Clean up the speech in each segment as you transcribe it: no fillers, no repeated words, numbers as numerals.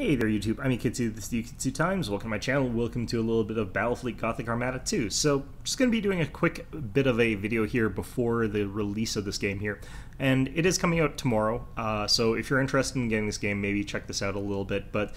Hey there YouTube, I'm Yukitsu, this is Yukitsu Times. Welcome to my channel, welcome to a little bit of Battlefleet Gothic Armada 2. So, just going to be doing a quick bit of a video here before the release of this game here. And it is coming out tomorrow, so if you're interested in getting this game, maybe check this out a little bit. But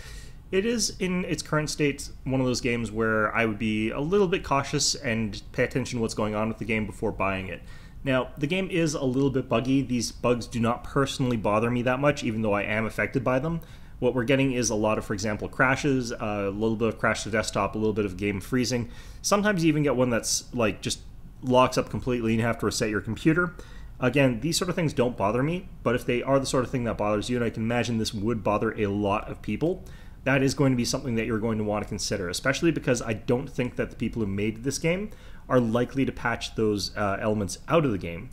it is, in its current state, one of those games where I would be a little bit cautious and pay attention to what's going on with the game before buying it. Now, the game is a little bit buggy. These bugs do not personally bother me that much, even though I am affected by them. What we're getting is a lot of, for example, crashes, a little bit of crash to desktop, a little bit of game freezing. Sometimes you even get one that's like just locks up completely and you have to reset your computer. Again, these sort of things don't bother me, but if they are the sort of thing that bothers you, and I can imagine this would bother a lot of people, that is going to be something that you're going to want to consider, especially because I don't think that the people who made this game are likely to patch those elements out of the game.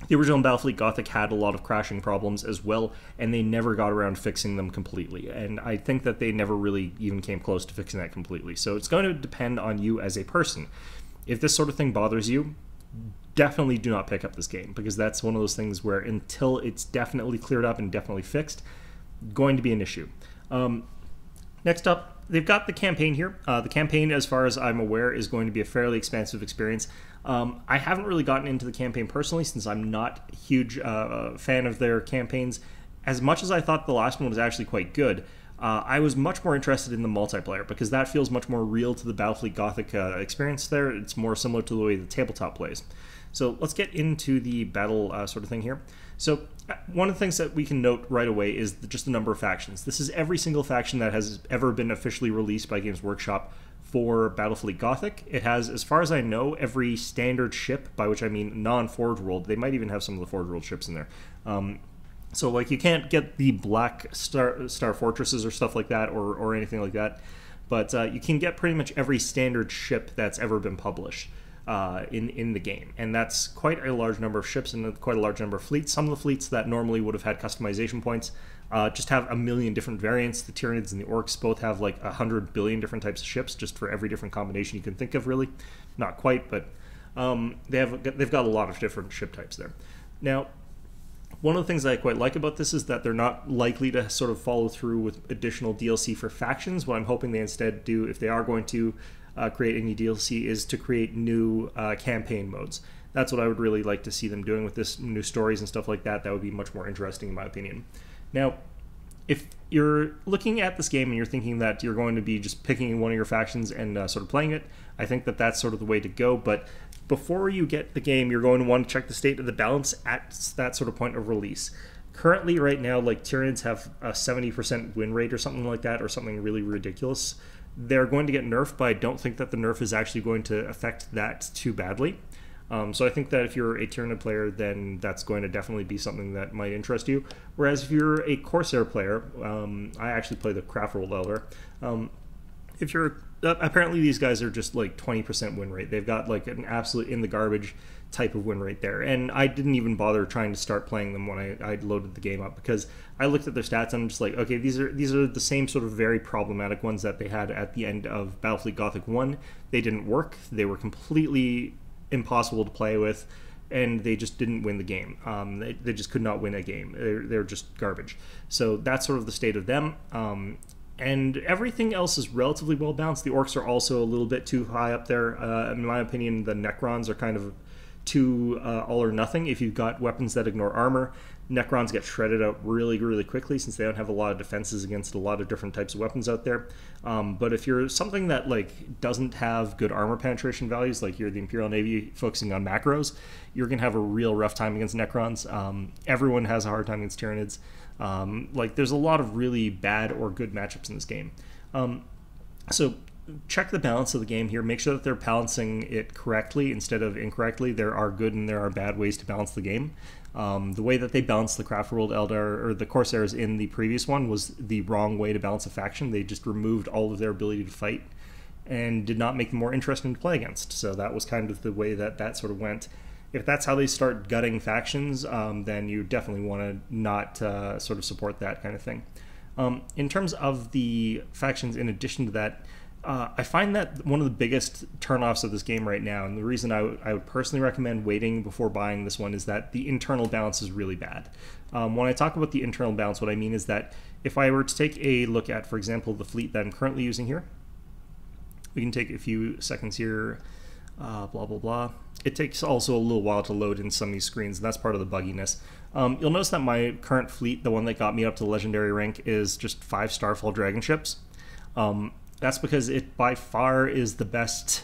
The original Battlefleet Gothic had a lot of crashing problems as well, and they never got around fixing them completely. And I think that they never really even came close to fixing that completely. So it's going to depend on you as a person. If this sort of thing bothers you, definitely do not pick up this game, because that's one of those things where until it's definitely cleared up and definitely fixed, going to be an issue. Next up, they've got the campaign here. The campaign, as far as I'm aware, is going to be a fairly expansive experience. I haven't really gotten into the campaign personally, since I'm not a huge fan of their campaigns. As much as I thought the last one was actually quite good, I was much more interested in the multiplayer, because that feels much more real to the Battlefleet Gothic experience there. It's more similar to the way the tabletop plays. So let's get into the battle sort of thing here. So one of the things that we can note right away is just the number of factions. This is every single faction that has ever been officially released by Games Workshop for Battlefleet Gothic. It has, as far as I know, every standard ship, by which I mean non-Forge World. They might even have some of the Forge World ships in there. So like you can't get the black star fortresses or stuff like that, or anything like that, but you can get pretty much every standard ship that's ever been published in the game, and that's quite a large number of ships and quite a large number of fleets. Some of the fleets that normally would have had customization points just have a million different variants. The Tyranids and the Orcs both have like 100 billion different types of ships, just for every different combination you can think of, really. Not quite, but they've got a lot of different ship types there. Now, one of the things that I quite like about this is that they're not likely to sort of follow through with additional DLC for factions. What I'm hoping they instead do, if they are going to create any DLC, is to create new campaign modes. That's what I would really like to see them doing with this, new stories and stuff like that. That would be much more interesting in my opinion. Now, if you're looking at this game and you're thinking that you're going to be just picking one of your factions and sort of playing it, I think that that's sort of the way to go. But before you get the game, you're going to want to check the state of the balance at that sort of point of release. Currently, right now, like Tyranids have a 70% win rate or something like that, or something really ridiculous. They're going to get nerfed, but I don't think that the nerf is actually going to affect that too badly. So I think that if you're a Tyranid player, then that's going to definitely be something that might interest you. Whereas if you're a Corsair player, I actually play the Craft World Elder. If you're apparently these guys are just like 20% win rate. They've got like an absolute in the garbage type of win rate there, and I didn't even bother trying to start playing them when I loaded the game up, because I looked at their stats and I'm just like, okay, these are the same sort of very problematic ones that they had at the end of Battlefleet Gothic 1. They didn't work. They were completely impossible to play with, and they just didn't win the game. They just could not win a game. They're just garbage. So that's sort of the state of them. And everything else is relatively well balanced. The Orcs are also a little bit too high up there. In my opinion, the Necrons are kind of too all or nothing. If you've got weapons that ignore armor, Necrons get shredded out really, really quickly, since they don't have a lot of defenses against a lot of different types of weapons out there. But if you're something that like doesn't have good armor penetration values, like you're the Imperial Navy focusing on macros, you're going to have a real rough time against Necrons. Everyone has a hard time against Tyranids. Like there's a lot of really bad or good matchups in this game. So check the balance of the game here. Make sure that they're balancing it correctly instead of incorrectly. There are good and there are bad ways to balance the game. The way that they balanced the Craft World Elder or the Corsairs in the previous one was the wrong way to balance a faction. They just removed all of their ability to fight and did not make them more interesting to play against. So that was kind of the way that sort of went. If that's how they start gutting factions, then you definitely want to not sort of support that kind of thing. In terms of the factions, in addition to that, I find that one of the biggest turnoffs of this game right now, and the reason I would personally recommend waiting before buying this one, is that the internal balance is really bad. When I talk about the internal balance, what I mean is that if I were to take a look at, for example, the fleet that I'm currently using here, we can take a few seconds here, blah, blah, blah. It takes also a little while to load in some of these screens, and that's part of the bugginess. You'll notice that my current fleet, the one that got me up to legendary rank, is just 5 Starfall Dragon ships. That's because it by far is the best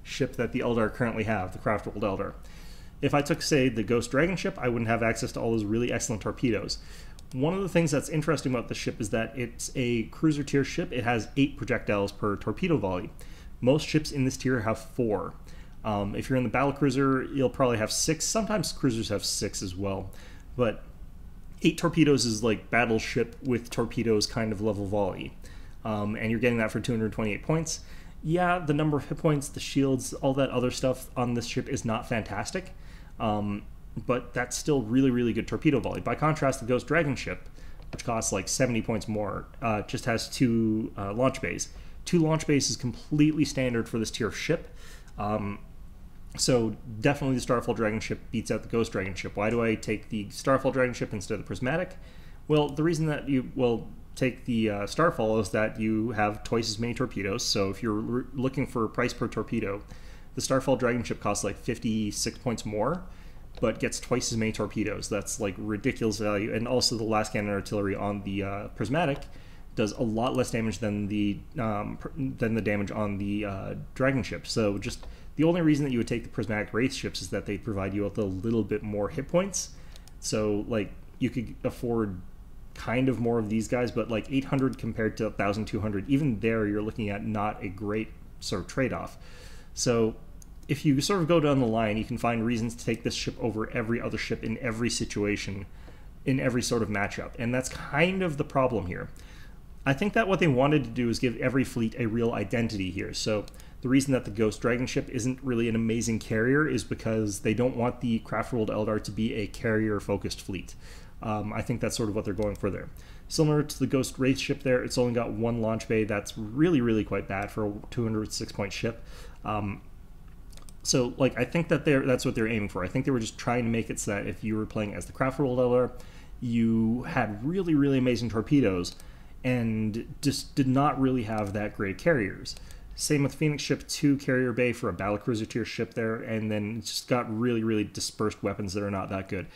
ship that the Eldar currently have, the Craftworld Eldar. If I took, say, the Ghost Dragon ship, I wouldn't have access to all those really excellent torpedoes. One of the things that's interesting about the ship is that it's a cruiser tier ship. It has 8 projectiles per torpedo volley. Most ships in this tier have 4. If you're in the battlecruiser, you'll probably have 6. Sometimes cruisers have 6 as well. But 8 torpedoes is like battleship with torpedoes kind of level volley. And you're getting that for 228 points. Yeah, the number of hit points, the shields, all that other stuff on this ship is not fantastic. But that's still really, really good torpedo volley. By contrast, the Ghost Dragon ship, which costs like 70 points more, just has 2 launch bays. 2 launch bays is completely standard for this tier of ship. So definitely the Starfall Dragon ship beats out the Ghost Dragon ship. Why do I take the Starfall Dragon ship instead of the Prismatic? Well, the reason that you will take the Starfall is that you have twice as many torpedoes. So if you're looking for a price per torpedo, the Starfall Dragon ship costs like 56 points more, but gets twice as many torpedoes. That's like ridiculous value. And also the last cannon artillery on the Prismatic does a lot less damage than the damage on the Dragon ship. So just the only reason that you would take the Prismatic Wraith ships is that they provide you with a little bit more hit points. So like you could afford kind of more of these guys, but like 800 compared to 1,200, even there you're looking at not a great sort of trade-off. So if you sort of go down the line, you can find reasons to take this ship over every other ship in every situation, in every sort of matchup, and that's kind of the problem here. I think that what they wanted to do is give every fleet a real identity here. So the reason that the Ghost Dragon ship isn't really an amazing carrier is because they don't want the Craftworld Eldar to be a carrier-focused fleet. I think that's sort of what they're going for there. Similar to the Ghost Wraith ship there, it's only got 1 launch bay. That's really, really quite bad for a 206-point ship. So, like, I think that that's what they're aiming for. I think they were just trying to make it so that if you were playing as the Craftworld Eldar, you had really, really amazing torpedoes and just did not really have that great carriers. Same with Phoenix ship, 2 carrier bay for a battlecruiser tier ship there, and then just got really, really dispersed weapons that are not that good.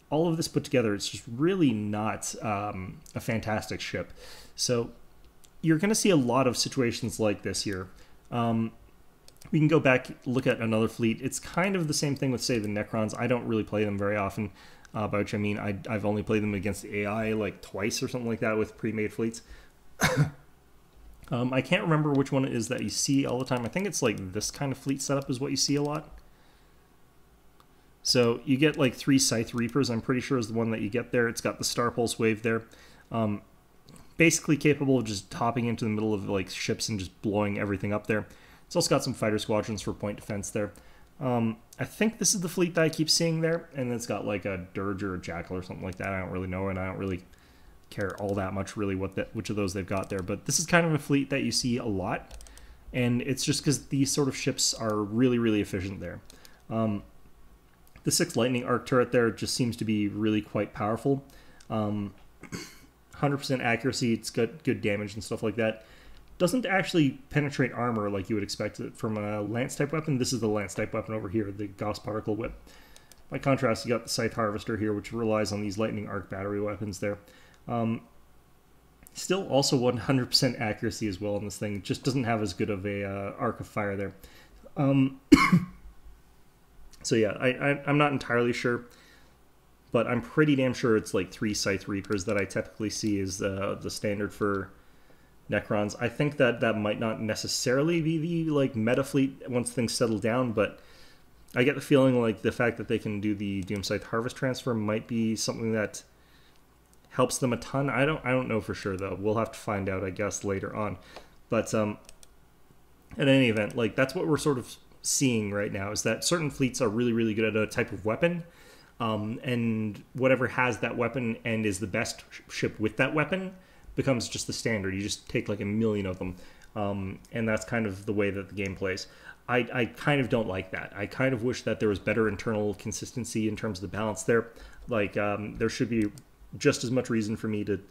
All of this put together, it's just really not a fantastic ship. So you're going to see a lot of situations like this here. We can go back, look at another fleet. It's kind of the same thing with, say, the Necrons. I don't really play them very often, by which I mean I've only played them against the AI like twice or something like that with pre-made fleets. I can't remember which one it is that you see all the time. I think it's like this kind of fleet setup is what you see a lot. So you get like 3 Scythe Reapers, I'm pretty sure is the one that you get there. It's got the Star Pulse Wave there. Basically capable of just hopping into the middle of like ships and just blowing everything up there. It's also got some fighter squadrons for point defense there. I think this is the fleet that I keep seeing there, and it's got like a Dirge or a Jackal or something like that. I don't really know, and I don't really care all that much really which of those they've got there. But this is kind of a fleet that you see a lot, and it's just because these sort of ships are really, really efficient there. The 6 Lightning Arc turret there just seems to be really quite powerful. 100% accuracy, it's got good damage and stuff like that. Doesn't actually penetrate armor like you would expect it from a Lance-type weapon. This is the Lance-type weapon over here, the Gauss Particle Whip. By contrast, you got the Scythe Harvester here, which relies on these Lightning Arc battery weapons there. Still also 100% accuracy as well in this thing. It just doesn't have as good of a arc of fire there. So yeah, I'm not entirely sure, but I'm pretty damn sure it's like 3 Scythe Reapers that I typically see as the standard for Necrons. I think that might not necessarily be the like meta fleet once things settle down, but I get the feeling like the fact that they can do the Doom Scythe Harvest transfer might be something that helps them a ton. I don't know for sure though. We'll have to find out, I guess, later on. But in any event, like that's what we're sort of seeing right now, is that certain fleets are really, really good at a type of weapon, and whatever has that weapon and is the best ship with that weapon becomes just the standard. You just take like a million of them. and that's kind of the way that the game plays. I kind of don't like that. I kind of wish that there was better internal consistency in terms of the balance there. Like, there should be just as much reason for me to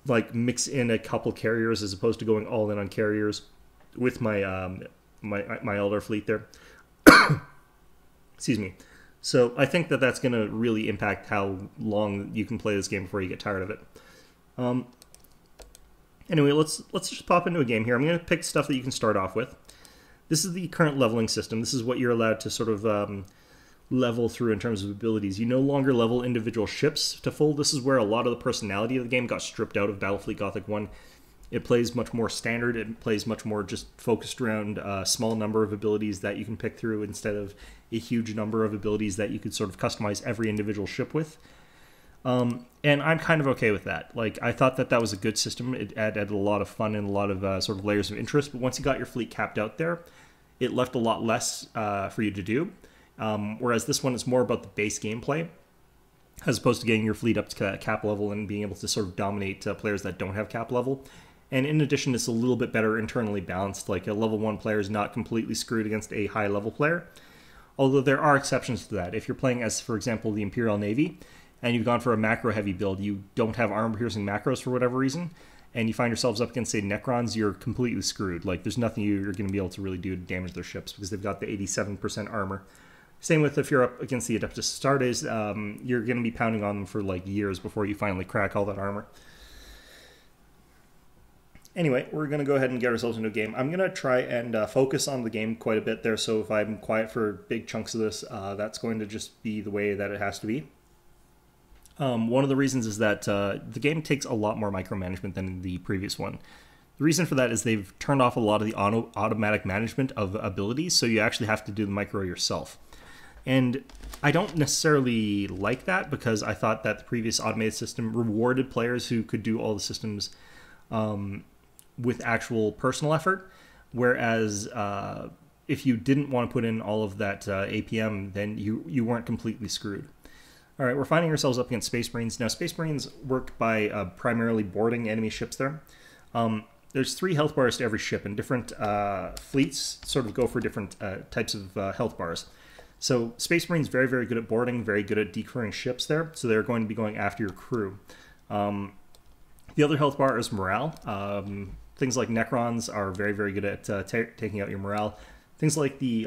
like mix in a couple carriers as opposed to going all in on carriers with my my Eldar fleet there. Excuse me. So I think that that's going to really impact how long you can play this game before you get tired of it. Anyway, let's just pop into a game here. I'm going to pick stuff that you can start off with. This is the current leveling system. This is what you're allowed to sort of level through in terms of abilities. You no longer level individual ships to full. This is where a lot of the personality of the game got stripped out of Battlefleet Gothic 1. It plays much more standard. It plays much more just focused around a small number of abilities that you can pick through instead of a huge number of abilities that you could sort of customize every individual ship with. And I'm kind of okay with that. Like, I thought that that was a good system. It added a lot of fun and a lot of sort of layers of interest. But once you got your fleet capped out there, it left a lot less for you to do. Whereas this one is more about the base gameplay, as opposed to getting your fleet up to cap level and being able to sort of dominate players that don't have cap level. And in addition, it's a little bit better internally balanced. Like, a level 1 player is not completely screwed against a high level player. Although there are exceptions to that. If you're playing as, for example, the Imperial Navy, and you've gone for a macro heavy build, you don't have armor-piercing macros for whatever reason, and you find yourselves up against, say, Necrons, you're completely screwed. Like, there's nothing you're going to be able to really do to damage their ships because they've got the 87% armor. Same with if you're up against the Adeptus Astartes, you're going to be pounding on them for, like, years before you finally crack all that armor. Anyway, we're going to go ahead and get ourselves into a game. I'm going to try and focus on the game quite a bit there, so if I'm quiet for big chunks of this, that's going to just be the way that it has to be. One of the reasons is that the game takes a lot more micromanagement than the previous one. The reason for that is they've turned off a lot of the automatic management of abilities, so you actually have to do the micro yourself. And I don't necessarily like that, because I thought that the previous automated system rewarded players who could do all the systems with actual personal effort, whereas if you didn't want to put in all of that APM, then you weren't completely screwed. All right, we're finding ourselves up against Space Marines. Now, Space Marines work by primarily boarding enemy ships there. There's 3 health bars to every ship, and different fleets sort of go for different types of health bars. So Space Marines very, very good at boarding, very good at decrewing ships there, so they're going to be going after your crew. The other health bar is morale. Things like Necrons are very, very good at taking out your morale. Things like the...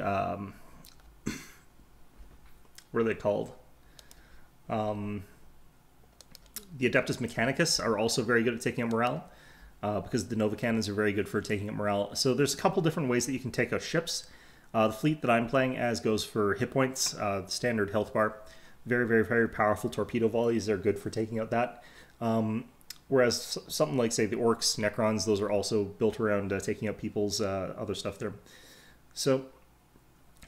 what are they called? The Adeptus Mechanicus are also very good at taking out morale, because the Nova Cannons are very good for taking out morale. So there's a couple different ways that you can take out ships. The fleet that I'm playing as goes for hit points, the standard health bar. Very, very, very powerful torpedo volleys are good for taking out that. Whereas something like, say, the Orcs, Necrons, those are also built around taking out people's other stuff there. So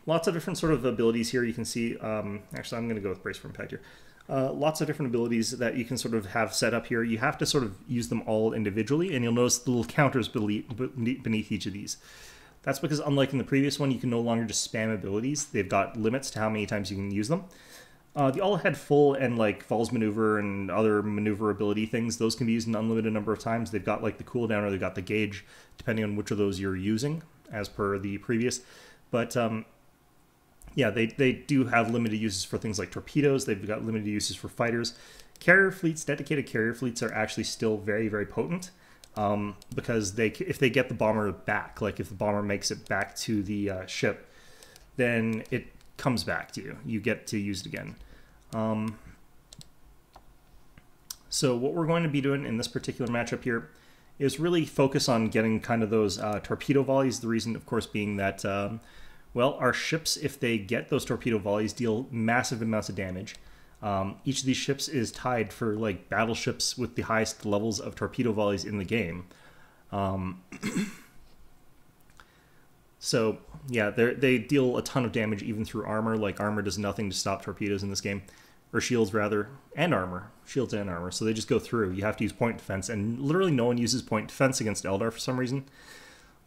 lots of different sort of abilities here you can see. Actually, I'm going to go with Brace for Impact here. Lots of different abilities that you can sort of have set up here. You have to sort of use them all individually, and you'll notice the little counters beneath each of these. That's because, unlike in the previous one, you can no longer just spam abilities. They've got limits to how many times you can use them. The all-ahead full and like falls maneuver and other maneuverability things, those can be used an unlimited number of times. They've got like the cooldown, or they've got the gauge, depending on which of those you're using, as per the previous. But yeah, they do have limited uses for things like torpedoes. They've got limited uses for fighters. Carrier fleets, dedicated carrier fleets, are actually still very, very potent, because if they get the bomber back, like if the bomber makes it back to the ship, then it comes back to you. You get to use it again. So what we're going to be doing in this particular matchup here is really focus on getting kind of those torpedo volleys. The reason, of course, being that, well, our ships, if they get those torpedo volleys, deal massive amounts of damage. Each of these ships is tied for like battleships with the highest levels of torpedo volleys in the game. So yeah, they deal a ton of damage even through armor. Like, armor does nothing to stop torpedoes in this game, or shields rather, and armor, shields and armor. So they just go through. You have to use point defense, and literally no one uses point defense against Eldar for some reason.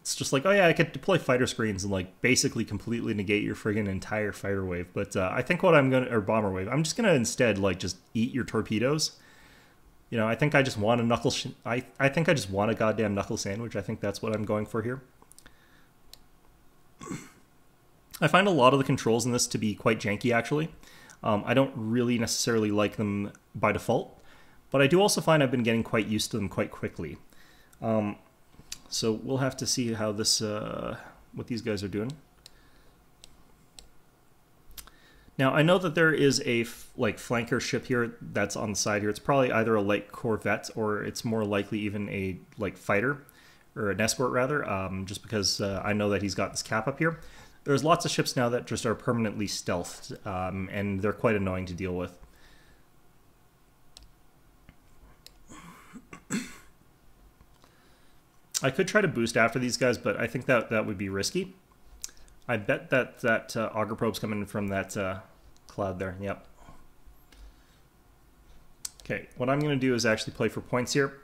It's just like, oh yeah, I could deploy fighter screens and like basically completely negate your friggin' entire fighter wave. But I think what I'm gonna, or bomber wave, I'm just gonna instead like just eat your torpedoes. You know, I think I just want a knuckle. I think I just want a goddamn knuckle sandwich. I think that's what I'm going for here. I find a lot of the controls in this to be quite janky, actually. I don't really necessarily like them by default, but I do also find I've been getting quite used to them quite quickly. So we'll have to see how this, what these guys are doing. Now, I know that there is a flanker ship here that's on the side here. It's probably either a light corvette or it's more likely even a fighter, or an escort rather, just because I know that he's got this cap up here. There's lots of ships now that just are permanently stealthed, and they're quite annoying to deal with. I could try to boost after these guys, but I think that would be risky. I bet that auger probe's coming from that cloud there. Yep. Okay, what I'm going to do is actually play for points here.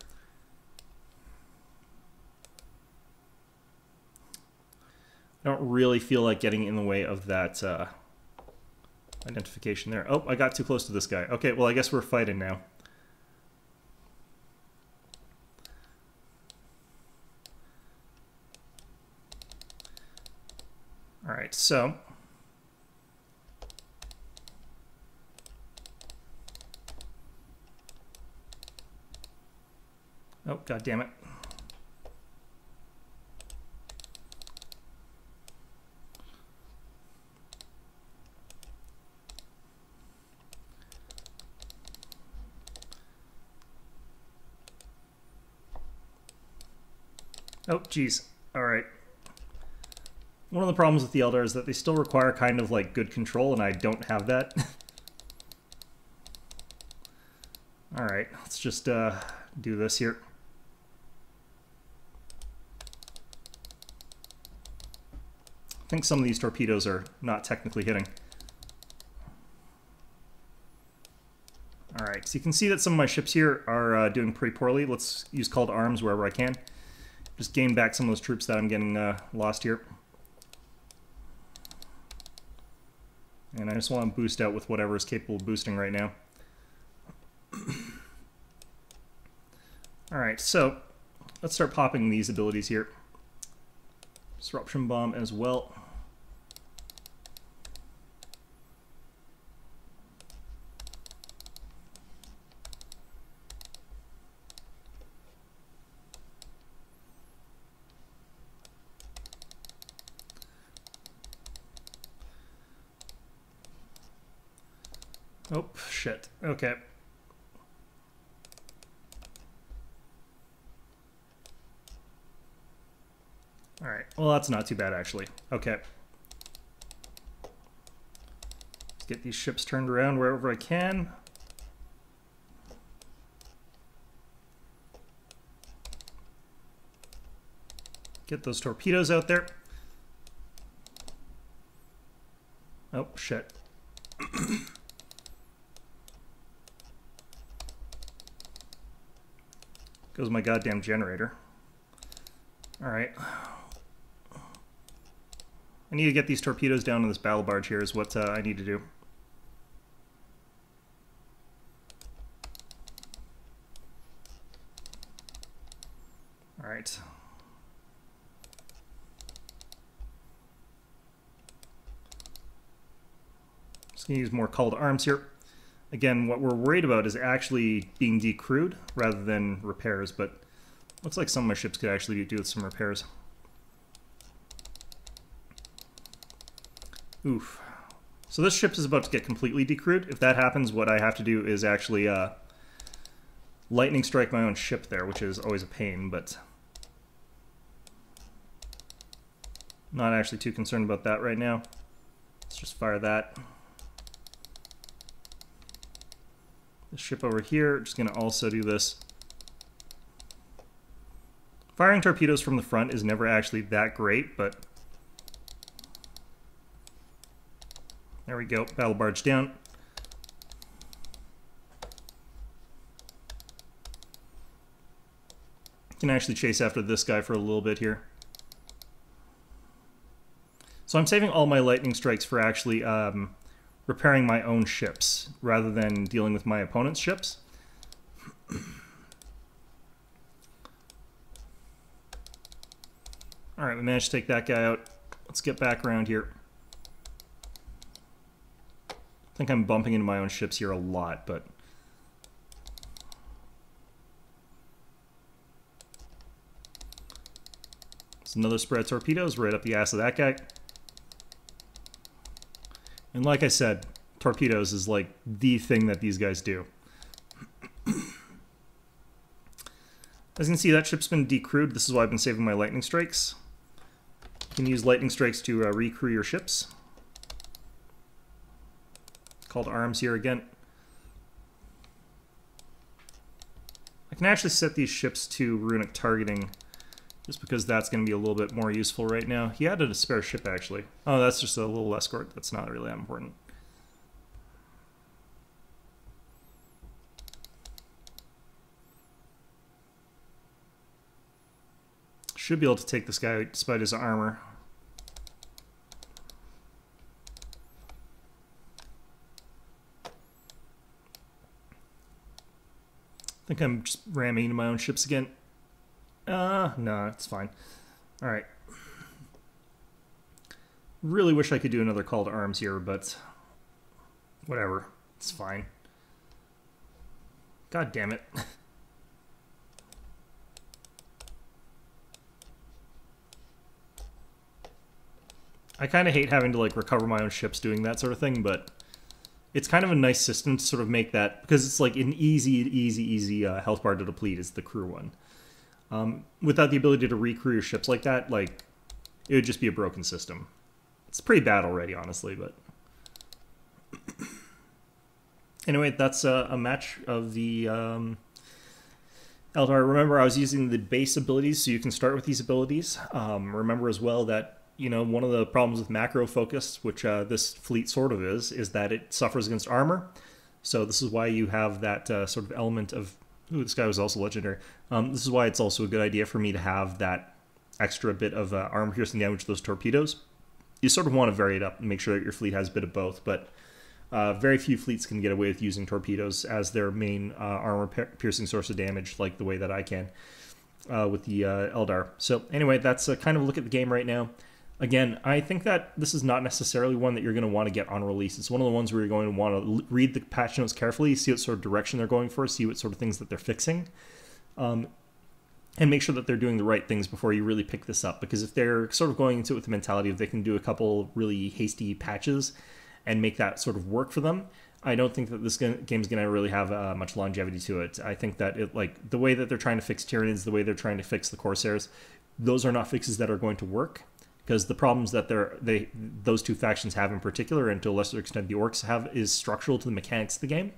I don't really feel like getting in the way of that identification there. Oh, I got too close to this guy. Okay, well, I guess we're fighting now. All right, so oh, god damn it. Oh, geez. All right. One of the problems with the Eldar is that they still require kind of good control, and I don't have that. All right, let's just do this here. I think some of these torpedoes are not technically hitting. All right, so you can see that some of my ships here are doing pretty poorly. Let's use call to arms wherever I can. Just gain back some of those troops that I'm getting lost here. And I just want to boost out with whatever is capable of boosting right now. Alright, so let's start popping these abilities here. Disruption bomb as well. Oh, shit. Okay. Alright, well that's not too bad actually. Okay. Let's get these ships turned around wherever I can. Get those torpedoes out there. Oh, shit. Goes my goddamn generator. Alright. I need to get these torpedoes down to this battle barge here is what I need to do. Alright. Just gonna use more call to arms here. Again, what we're worried about is actually being decrewed rather than repairs, but looks like some of my ships could actually do with some repairs. Oof. So this ship is about to get completely decrewed. If that happens, what I have to do is actually lightning strike my own ship there, which is always a pain, but not actually too concerned about that right now. Let's just fire that. This ship over here, just going to also do this. Firing torpedoes from the front is never actually that great, but there we go, battle barge down. Can actually chase after this guy for a little bit here. So I'm saving all my lightning strikes for actually repairing my own ships rather than dealing with my opponent's ships. Alright, we managed to take that guy out. Let's get back around here. I think I'm bumping into my own ships here a lot, but... There's another spread of torpedoes right up the ass of that guy. And like I said, torpedoes is like the thing that these guys do. As you can see, that ship's been decrewed. This is why I've been saving my lightning strikes. You can use lightning strikes to recrew your ships. Call to arms here again. I can actually set these ships to runic targeting just because that's going to be a little bit more useful right now. He added a spare ship, actually. Oh, that's just a little escort. That's not really that important. Should be able to take this guy despite his armor. I think I'm just ramming into my own ships again. No, it's fine. Alright. Really wish I could do another call to arms here, but whatever. It's fine. God damn it. I kind of hate having to like recover my own ships doing that sort of thing, but it's kind of a nice system to sort of make that, because it's like an easy health bar to deplete is the crew one. Without the ability to recrew your ships like that, like, it would just be a broken system. It's pretty bad already, honestly, but... Anyway, that's a match of the Eldar. Remember, I was using the base abilities, so you can start with these abilities. Remember as well that, you know, one of the problems with macro focus, which this fleet sort of is that it suffers against armor. So this is why you have that sort of element of... Ooh, this guy was also legendary. This is why it's also a good idea for me to have that extra bit of armor-piercing damage to those torpedoes. You sort of want to vary it up and make sure that your fleet has a bit of both, but very few fleets can get away with using torpedoes as their main armor-piercing source of damage, like the way that I can with the Eldar. So anyway, that's a kind of a look at the game right now. Again, I think that this is not necessarily one that you're going to want to get on release. It's one of the ones where you're going to want to read the patch notes carefully, see what sort of direction they're going for, see what sort of things that they're fixing, and make sure that they're doing the right things before you really pick this up. Because if they're sort of going into it with the mentality of they can do a couple really hasty patches and make that sort of work for them, I don't think that this game's going to really have much longevity to it. I think that it, like, the way that they're trying to fix Tyranids, the way they're trying to fix the Corsairs, those are not fixes that are going to work. Because the problems that those two factions have in particular, and to a lesser extent the Orcs have, is structural to the mechanics of the game.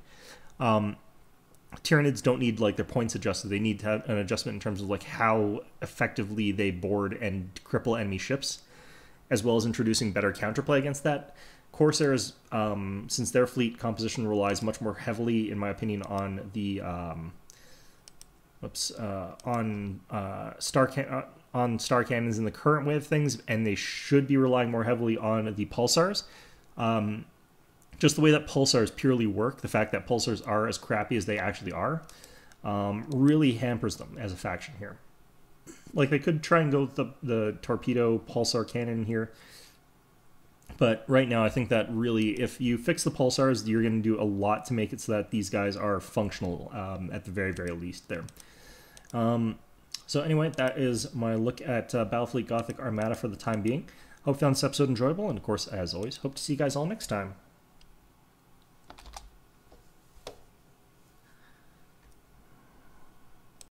Tyranids don't need like their points adjusted. They need to have an adjustment in terms of like how effectively they board and cripple enemy ships, as well as introducing better counterplay against that. Corsairs, since their fleet composition relies much more heavily, in my opinion, on the on star cannons in the current way of things, and they should be relying more heavily on the pulsars. Just the way that pulsars purely work, the fact that pulsars are as crappy as they actually are, really hampers them as a faction here. Like, they could try and go with the torpedo pulsar cannon here, but right now I think that really, if you fix the pulsars, you're going to do a lot to make it so that these guys are functional at the very, very least there. So anyway, that is my look at Battlefleet Gothic Armada for the time being. Hope you found this episode enjoyable, and of course, as always, hope to see you guys all next time.